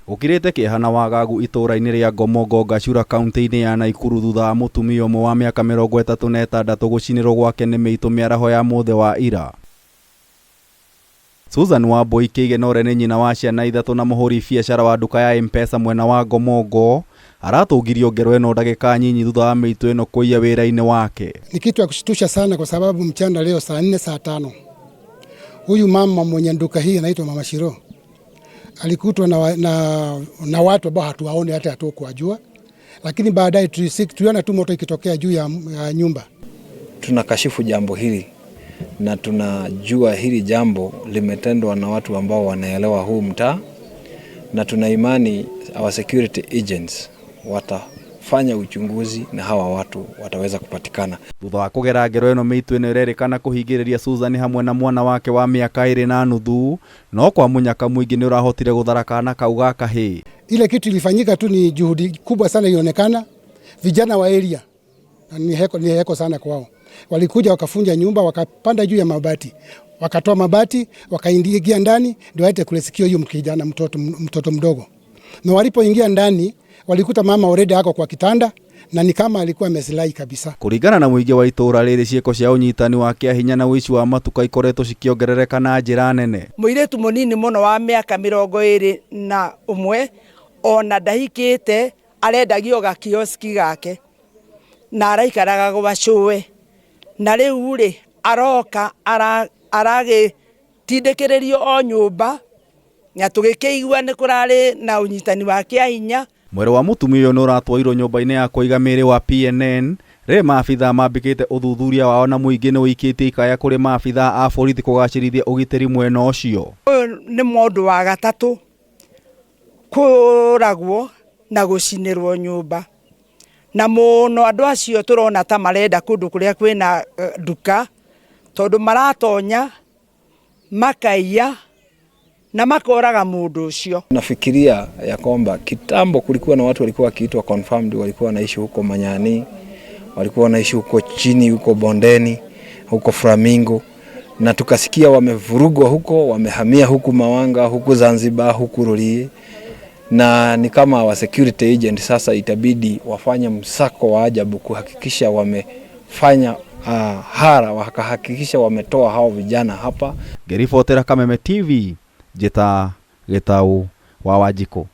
Gukirite kihana wagagu itura-ini ria Ngomongo Gachura kaunti-ini ya Nakuru thutha wa mutumia umwe wa miaka 36 gucinirwo gwake ni miitu miaraho ya muthe wa ira. Susan Wambui Kĩgenore nĩ nyina wa ciana ithatu na muhuri biacara wa nduka ya M-Pesa mwena wa Ngomongo aratungirio ngero ino ndagika nyinyi thutha wa miitu ino kuiya wira-ini wake. Ni kitu ya kushtusha sana kwa sababu mchana leo saa 4 saa 5 huyu mama mwenye nduka hii anaitwa Mama Shiro alikutwa na watu ambao hatuwaone hata hatukuwajua, lakini baadaye tuliona tu moto ikitokea juu ya nyumba. Tunakashifu jambo hili na tunajua hili jambo limetendwa na watu ambao wanaelewa huu mtaa, na tuna imani our security agents watafanya uchunguzi na hawa watu wataweza kupatikana. Thutha wa kugera ngero ino miitu ino irerikana kuhingiriria Susan hamwe na mwana wake wa miaka 2.5 no kwa munyaka mwingi ni urahotire gutharakana kau gaka hi. Ile kitu ilifanyika tu ni juhudi kubwa sana ilionekana. Vijana wa area ni heko sana kwao. Walikuja wakafunja nyumba, wakapanda juu ya mabati, wakatoa mabati, wakaingia ndani ndio aite kulesikio hiyo mkijana mtoto mdogo. Na walipoingia ndani walikuta mama already hako kwa kitanda na ni kama alikuwa amesilai kabisa. Kuringana na muingi wa itura riri cieko cia unyitani wa kiahinya na wici wa matuka ikoretwo cikiongerereka na njira nene. Muiretu munini muno wa miaka 21 ona ndahikite arendagio gakioski gake na araikaraga gubacũwe na riu ri aroka arage tindekererio o nyumba na tugikeigua ni kurari na unyitani wa kiahinya. Mwere wa mutumia uyu nuratwairwo nyumba-ini ya kuiga miri wa PNN ri maabitha mambikite uthuthuria wao na muingi ni wikitie ikaya kuri maabitha a borithi kugacirithia ugitiri mwena ucio. Uyu ni mundu wa gatatu kuragwo na gucinirwo nyumba na muno andu acio turona ta marenda kundu kuria kwina nduka tondu maratonya makaiya na makoraga mundu ucio. Nafikiria ya kwamba kitambo kulikuwa na watu walikuwa wakiitwa confirmed, walikuwa wanaishi huko Manyani, walikuwa wanaishi huko chini, huko Bondeni, huko Flamingo, na tukasikia wamevurugwa huko, wamehamia huku Mawanga, huku Zanzibar, huku Ruli, na ni kama wa security agent sasa itabidi wafanye msako wa ajabu kuhakikisha wamefanya hara, wakahakikisha wametoa hao vijana hapa. Ngĩribotera Kameme TV, Njĩta Gĩtaũ wa Wanjikũ.